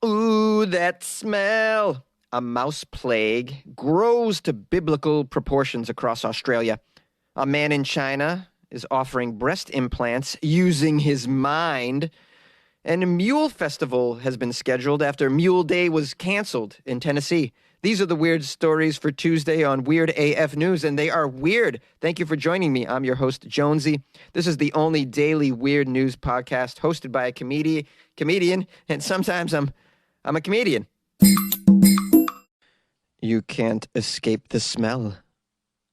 Ooh, that smell! A mouse plague grows to biblical proportions across Australia. A man in China is offering breast implants using his mind. And a Mule Festival has been scheduled after Mule Day was canceled in Tennessee. These are the weird stories for Tuesday on Weird AF News, and they are weird. Thank you for joining me. I'm your host, JONESY. This is the only daily weird news podcast hosted by a comedian, and sometimes I'm a comedian. You can't escape the smell.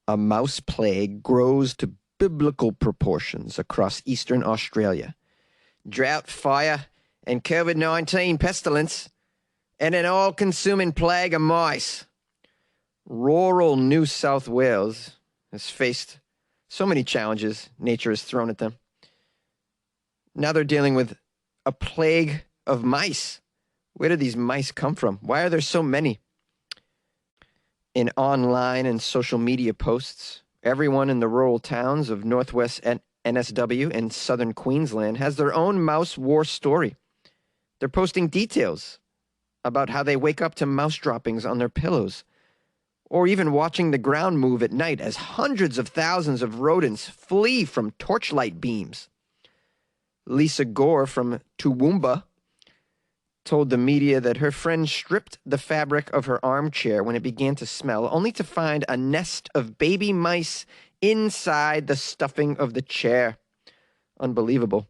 A mouse plague grows to biblical proportions across eastern Australia. Drought, fire, and COVID-19 pestilence, and an all-consuming plague of mice. Rural New South Wales has faced so many challenges nature has thrown at them. Now they're dealing with a plague of mice. Where did these mice come from? Why are there so many? In online and social media posts, everyone in the rural towns of northwest NSW and southern Queensland has their own mouse war story. They're posting details about how they wake up to mouse droppings on their pillows, or even watching the ground move at night as hundreds of thousands of rodents flee from torchlight beams. Lisa Gore from Toowoomba told the media that her friend stripped the fabric of her armchair when it began to smell, only to find a nest of baby mice inside the stuffing of the chair. Unbelievable.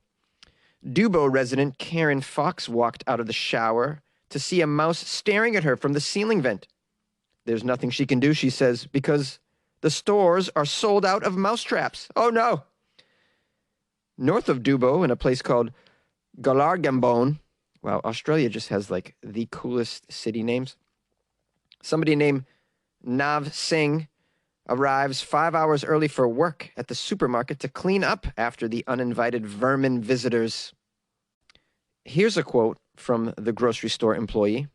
Dubbo resident Karen Fox walked out of the shower to see a mouse staring at her from the ceiling vent. There's nothing she can do, she says, because the stores are sold out of mouse traps. Oh no! North of Dubbo, in a place called Galargambone, wow, Australia just has like the coolest city names. Somebody named Nav Singh arrives 5 hours early for work at the supermarket to clean up after the uninvited vermin visitors. Here's a quote from the grocery store employee.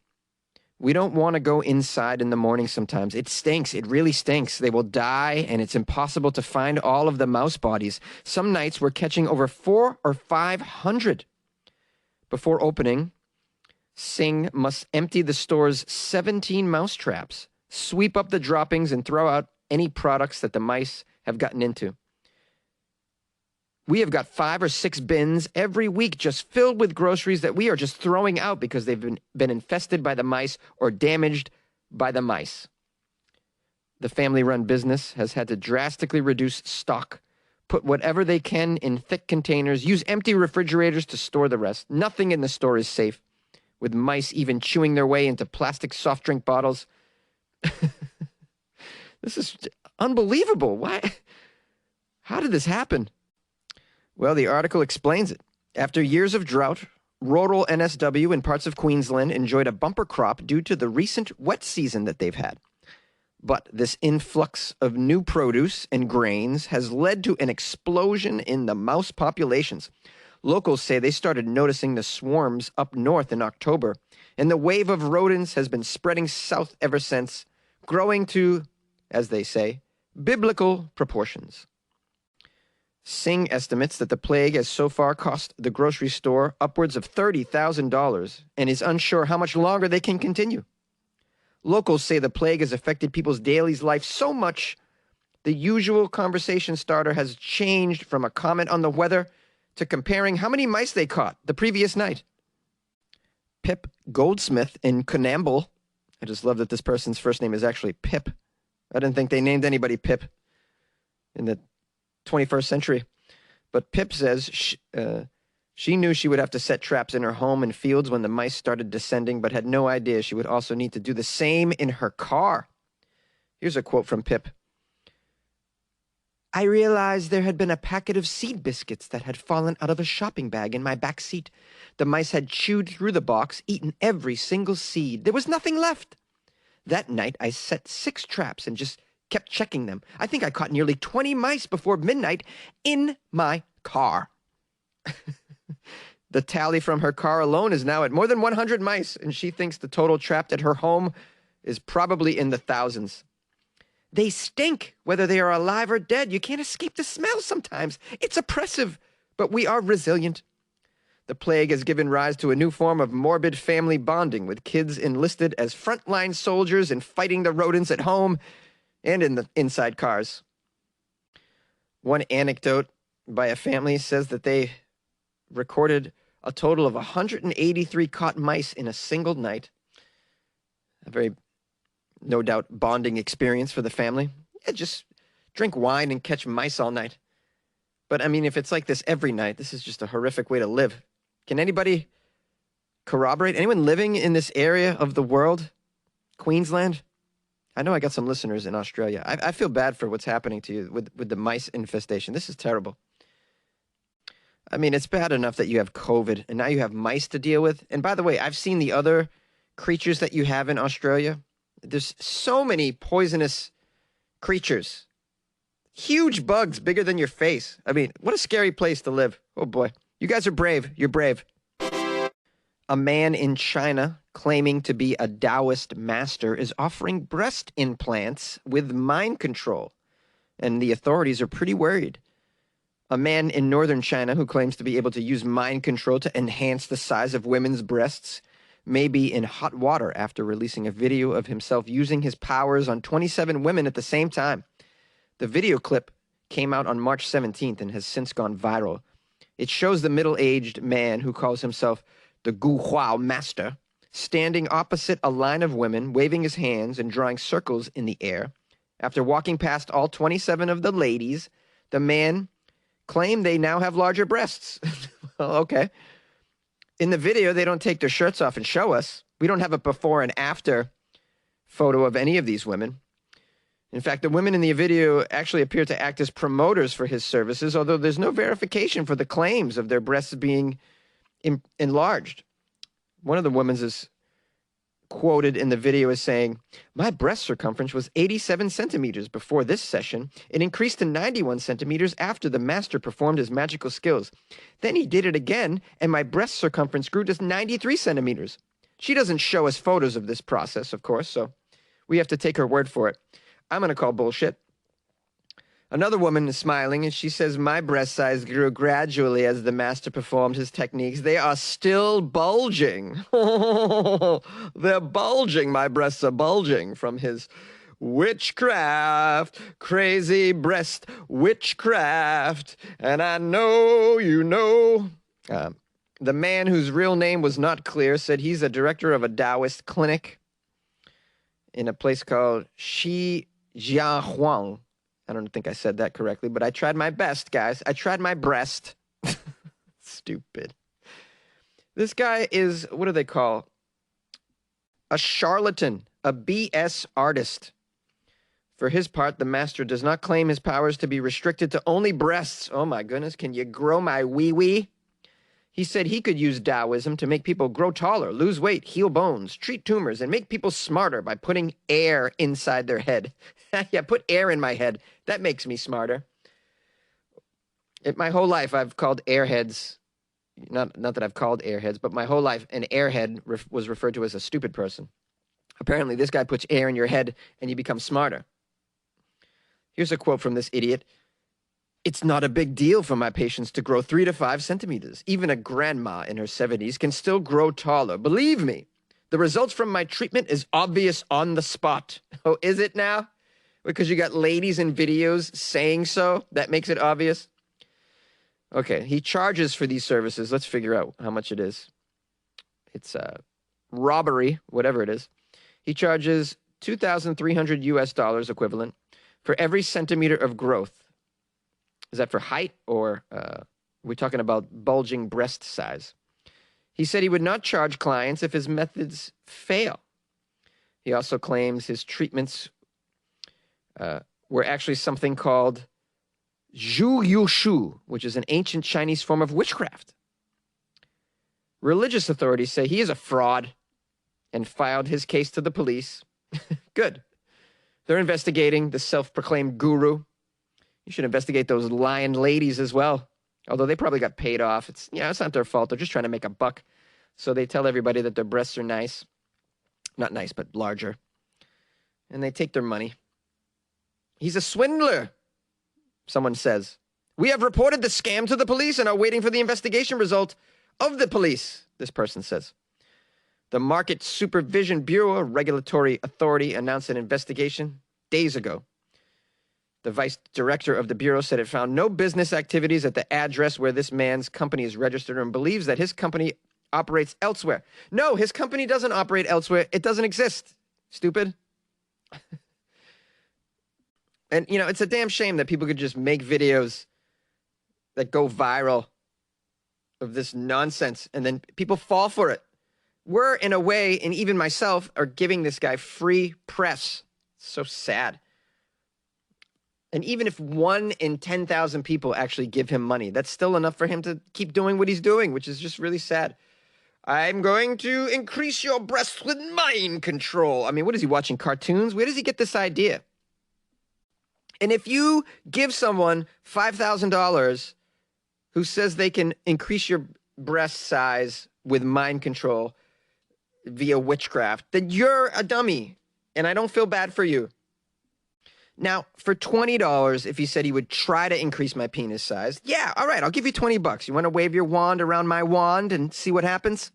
"We don't want to go inside in the morning sometimes. It stinks. It really stinks. They will die, and it's impossible to find all of the mouse bodies. Some nights we're catching over 400 or 500. Before opening, Singh must empty the store's 17 mouse traps, sweep up the droppings, and throw out any products that the mice have gotten into. We have got 5 or 6 bins every week just filled with groceries that we are just throwing out because they've been infested by the mice or damaged by the mice. The family-run business has had to drastically reduce stock, put whatever they can in thick containers, use empty refrigerators to store the rest. Nothing in the store is safe, with mice even chewing their way into plastic soft drink bottles." This is unbelievable. Why? How did this happen? Well, the article explains it. After years of drought, rural NSW and parts of Queensland enjoyed a bumper crop due to the recent wet season that they've had. But this influx of new produce and grains has led to an explosion in the mouse populations. Locals say they started noticing the swarms up north in October, and the wave of rodents has been spreading south ever since, growing to, as they say, biblical proportions. Singh estimates that the plague has so far cost the grocery store upwards of $30,000 and is unsure how much longer they can continue. Locals say the plague has affected people's daily life so much, the usual conversation starter has changed from a comment on the weather to comparing how many mice they caught the previous night. Pip Goldsmith in Coonamble, I just love that this person's first name is actually Pip. I didn't think they named anybody Pip in the 21st century. But Pip says she knew she would have to set traps in her home and fields when the mice started descending, but had no idea she would also need to do the same in her car. Here's a quote from Pip. "I realized there had been a packet of seed biscuits that had fallen out of a shopping bag in my back seat. The mice had chewed through the box, eaten every single seed. There was nothing left. That night, I set 6 traps and just kept checking them. I think I caught nearly 20 mice before midnight in my car." The tally from her car alone is now at more than 100 mice, and she thinks the total trapped at her home is probably in the thousands. "They stink, whether they are alive or dead. You can't escape the smell sometimes. It's oppressive, but we are resilient. The plague has given rise to a new form of morbid family bonding, with kids enlisted as frontline soldiers in fighting the rodents at home and in the inside cars. One anecdote by a family says that they recorded a total of 183 caught mice in a single night. A very, no doubt, bonding experience for the family. Yeah, just drink wine and catch mice all night. But, I mean, if it's like this every night, this is just a horrific way to live. Can anybody corroborate? Anyone living in this area of the world? Queensland? I know I got some listeners in Australia. I feel bad for what's happening to you with the mice infestation. This is terrible. I mean, it's bad enough that you have COVID, and now you have mice to deal with. And by the way, I've seen the other creatures that you have in Australia. There's so many poisonous creatures. Huge bugs bigger than your face. I mean, what a scary place to live. Oh, boy. You guys are brave. You're brave. A man in China claiming to be a Taoist master is offering breast implants with mind control, and the authorities are pretty worried. A man in northern China who claims to be able to use mind control to enhance the size of women's breasts may be in hot water after releasing a video of himself using his powers on 27 women at the same time. The video clip came out on March 17th and has since gone viral. It shows the middle-aged man who calls himself the Gu Huao Master standing opposite a line of women, waving his hands and drawing circles in the air. After walking past all 27 of the ladies, the man claimed they now have larger breasts. Well, okay. In the video, they don't take their shirts off and show us. We don't have a before and after photo of any of these women. In fact, the women in the video actually appear to act as promoters for his services, although there's no verification for the claims of their breasts being enlarged. One of the women is quoted in the video as saying, "My breast circumference was 87 centimeters before this session. It increased to 91 centimeters after the master performed his magical skills. Then he did it again, and my breast circumference grew to 93 centimeters. She doesn't show us photos of this process, of course, so we have to take her word for it. I'm going to call bullshit. Another woman is smiling, and she says, "My breast size grew gradually as the master performed his techniques. They are still bulging." They're bulging. My breasts are bulging from his witchcraft, crazy breast witchcraft. And I know you know. The man whose real name was not clear said he's a director of a Taoist clinic in a place called Shijiahuang. I don't think I said that correctly, but I tried my best, guys. I tried my breast. Stupid. This guy is, what do they call? A charlatan, a BS artist. For his part, the master does not claim his powers to be restricted to only breasts. Oh my goodness, can you grow my wee-wee? He said he could use Taoism to make people grow taller, lose weight, heal bones, treat tumors, and make people smarter by putting air inside their head. Yeah, put air in my head. That makes me smarter. My whole life, I've called airheads, not that I've called airheads, but my whole life, an airhead was referred to as a stupid person. Apparently, this guy puts air in your head and you become smarter. Here's a quote from this idiot. "It's not a big deal for my patients to grow 3 to 5 centimeters. Even a grandma in her 70s can still grow taller. Believe me, the results from my treatment is obvious on the spot." Oh, is it now? Because you got ladies in videos saying so? That makes it obvious? Okay, he charges for these services. Let's figure out how much it is. It's robbery, whatever it is. He charges $2,300 US equivalent for every centimeter of growth. Is that for height, or we're talking about bulging breast size? He said he would not charge clients if his methods fail. He also claims his treatments were actually something called Zhu Yushu, which is an ancient Chinese form of witchcraft. Religious authorities say he is a fraud and filed his case to the police. Good. They're investigating the self-proclaimed guru. You should investigate those lying ladies as well. Although they probably got paid off. It's not their fault. They're just trying to make a buck. So they tell everybody that their breasts are nice. Not nice, but larger. And they take their money. He's a swindler, someone says. "We have reported the scam to the police and are waiting for the investigation result. of the police, this person says. The Market Supervision Bureau, a regulatory authority, announced an investigation days ago. The vice director of the bureau said it found no business activities at the address where this man's company is registered and believes that his company operates elsewhere. No, his company doesn't operate elsewhere. It doesn't exist. Stupid. And, you know, it's a damn shame that people could just make videos that go viral of this nonsense, and then people fall for it. We're, in a way, and even myself, are giving this guy free press. It's so sad. And even if 1 in 10,000 people actually give him money, that's still enough for him to keep doing what he's doing, which is just really sad. I'm going to increase your breasts with mind control. I mean, what is he watching, cartoons? Where does he get this idea? And if you give someone $5,000 who says they can increase your breast size with mind control via witchcraft, then you're a dummy, and I don't feel bad for you. Now, for $20, if he said he would try to increase my penis size, yeah, all right, I'll give you $20. You want to wave your wand around my wand and see what happens?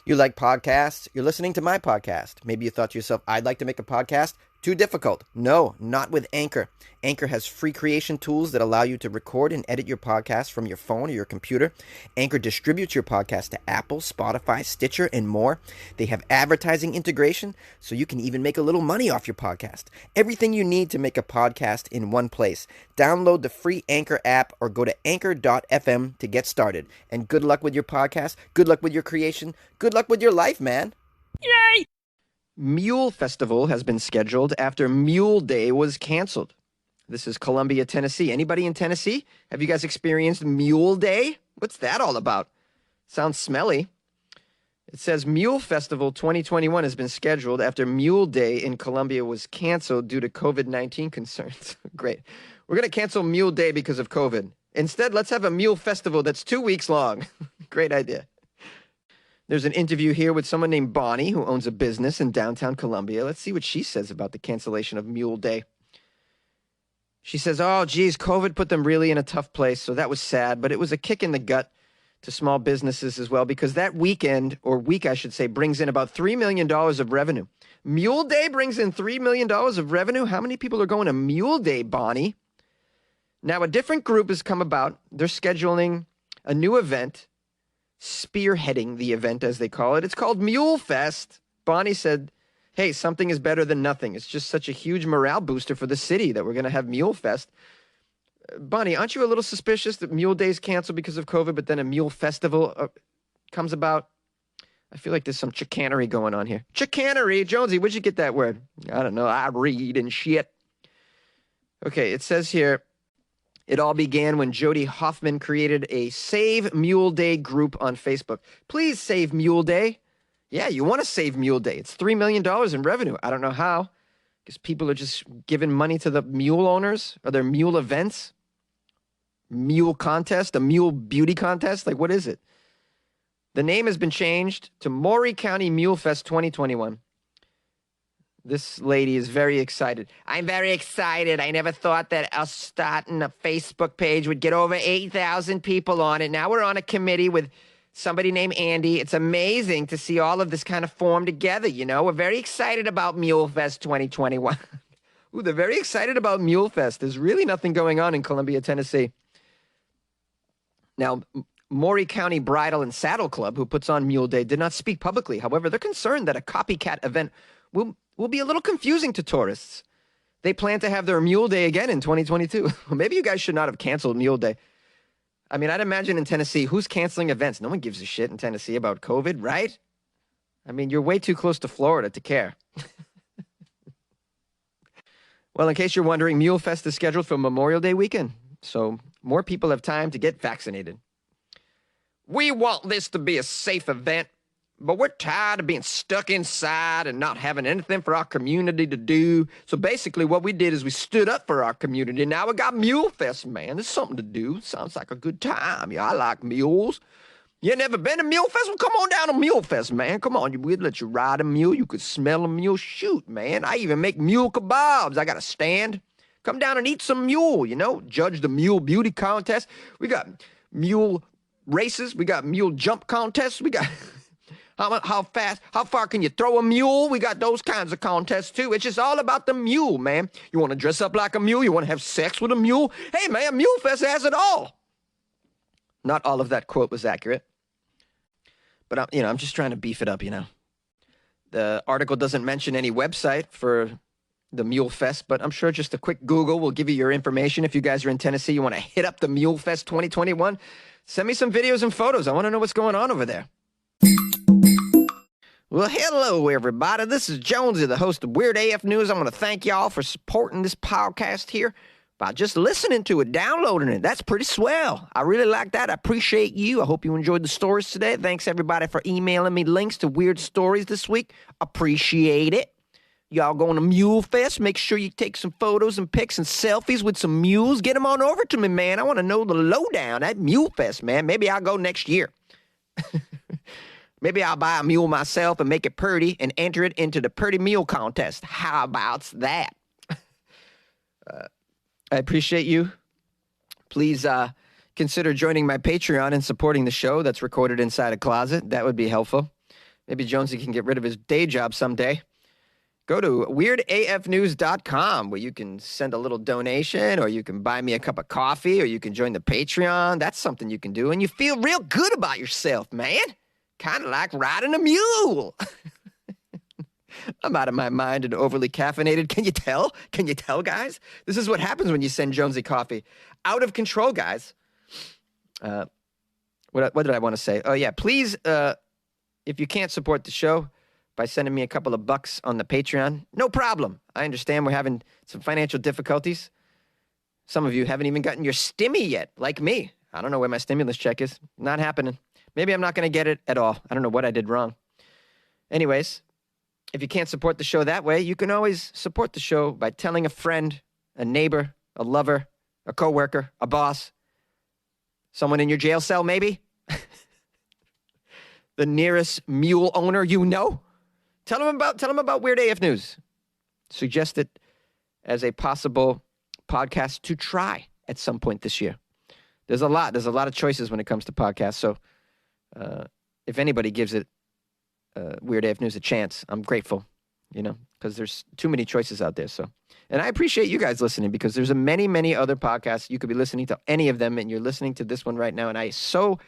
You like podcasts? You're listening to my podcast. Maybe you thought to yourself, I'd like to make a podcast. Too difficult. No, not with Anchor. Anchor has free creation tools that allow you to record and edit your podcast from your phone or your computer. Anchor distributes your podcast to Apple, Spotify, Stitcher, and more. They have advertising integration, so you can even make a little money off your podcast. Everything you need to make a podcast in one place. Download the free Anchor app or go to anchor.fm to get started. And good luck with your podcast. Good luck with your creation. Good luck with your life, man. Yay! Mule Festival has been scheduled after Mule Day was canceled. This is Columbia, Tennessee. Anybody in Tennessee? Have you guys experienced Mule Day? What's that all about? Sounds smelly. It says Mule Festival 2021 has been scheduled after Mule Day in Columbia was canceled due to COVID-19 concerns. Great. We're going to cancel Mule Day because of COVID. Instead, let's have a Mule Festival that's 2 weeks long. Great idea. There's an interview here with someone named Bonnie who owns a business in downtown Columbia. Let's see what she says about the cancellation of Mule Day. She says, oh, geez, COVID put them really in a tough place, so that was sad, but it was a kick in the gut to small businesses as well, because that weekend, or week I should say, brings in about $3 million of revenue. Mule Day brings in $3 million of revenue? How many people are going to Mule Day, Bonnie? Now, a different group has come about. They're scheduling a new event, spearheading the event, as they call it. It's called Mule Fest. Bonnie said, hey, something is better than nothing. It's just such a huge morale booster for the city that we're going to have Mule Fest. Bonnie, aren't you a little suspicious that Mule Day's canceled because of COVID, but then a Mule Festival comes about? I feel like there's some chicanery going on here. Chicanery? Jonesy, where'd you get that word? I don't know. I read and shit. Okay, it says here, it all began when Jody Hoffman created a Save Mule Day group on Facebook. Please save Mule Day. Yeah, you want to save Mule Day. It's $3 million in revenue. I don't know how, because people are just giving money to the mule owners. Are there mule events? Mule contest? A mule beauty contest? Like, what is it? The name has been changed to Maury County Mule Fest 2021. This lady is very excited. I'm very excited. I never thought that us starting a Facebook page would get over 8,000 people on it. Now we're on a committee with somebody named Andy. It's amazing to see all of this kind of form together, you know. We're very excited about Mule Fest 2021. Ooh, they're very excited about Mule Fest. There's really nothing going on in Columbia, Tennessee. Now, Maury County Bridal and Saddle Club, who puts on Mule Day, did not speak publicly. However, they're concerned that a copycat event will be a little confusing to tourists. They plan to have their Mule Day again in 2022. Maybe you guys should not have canceled Mule Day. I mean, I'd imagine in Tennessee, who's canceling events? No one gives a shit in Tennessee about COVID, right? I mean, you're way too close to Florida to care. Well, in case you're wondering, Mule Fest is scheduled for Memorial Day weekend, so more people have time to get vaccinated. We want this to be a safe event, but we're tired of being stuck inside and not having anything for our community to do. So basically what we did is we stood up for our community. Now we got Mule Fest, man. There's something to do. Sounds like a good time. Yeah, I like mules. You never been to Mule Fest? Well, come on down to Mule Fest, man. Come on. We'd let you ride a mule. You could smell a mule. Shoot, man. I even make mule kebabs. I got a stand. Come down and eat some mule, you know. Judge the mule beauty contest. We got mule races. We got mule jump contests. We got how far can you throw a mule? We got those kinds of contests too. It's just all about the mule, man. You want to dress up like a mule? You want to have sex with a mule? Hey, man, Mule Fest has it all. Not all of that quote was accurate, but I'm just trying to beef it up. The article doesn't mention any website for the Mule Fest, but I'm sure just a quick Google will give you your information. If you guys are in Tennessee, you want to hit up the Mule Fest 2021, send me some videos and photos. I want to know what's going on over there. Well, hello, everybody. This is Jonesy, the host of Weird AF News. I want to thank y'all for supporting this podcast here by just listening to it, downloading it. That's pretty swell. I really like that. I appreciate you. I hope you enjoyed the stories today. Thanks, everybody, for emailing me links to weird stories this week. Appreciate it. Y'all going to Mule Fest? Make sure you take some photos and pics and selfies with some mules. Get them on over to me, man. I want to know the lowdown at Mule Fest, man. Maybe I'll go next year. Maybe I'll buy a mule myself and make it purty and enter it into the Purdy Mule Contest. How about that? I appreciate you. Please consider joining my Patreon and supporting the show that's recorded inside a closet. That would be helpful. Maybe Jonesy can get rid of his day job someday. Go to weirdafnews.com where you can send a little donation, or you can buy me a cup of coffee, or you can join the Patreon. That's something you can do, and you feel real good about yourself, man. Kind of like riding a mule. I'm out of my mind and overly caffeinated. Can you tell? Can you tell, guys? This is what happens when you send Jonesy coffee. Out of control, guys. What did I want to say? Oh, yeah. Please, if you can't support the show by sending me a couple of bucks on the Patreon, no problem. I understand we're having some financial difficulties. Some of you haven't even gotten your stimmy yet, like me. I don't know where my stimulus check is. Not happening. Maybe I'm not going to get it at all. I don't know what I did wrong. Anyways, if you can't support the show that way, you can always support the show by telling a friend, a neighbor, a lover, a coworker, a boss, someone in your jail cell maybe, the nearest mule owner you know. Tell them about Weird AF News. Suggest it as a possible podcast to try at some point this year. There's a lot of choices when it comes to podcasts. So if anybody gives it Weird AF News a chance, I'm grateful, because there's too many choices out there. So, and I appreciate you guys listening, because there's many, many other podcasts. You could be listening to any of them, and you're listening to this one right now. And I so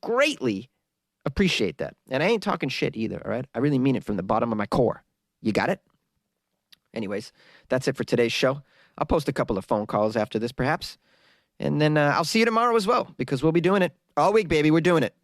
greatly appreciate that. And I ain't talking shit either, all right? I really mean it from the bottom of my core. You got it? Anyways, that's it for today's show. I'll post a couple of phone calls after this, perhaps. And then I'll see you tomorrow as well, because we'll be doing it all week, baby. We're doing it.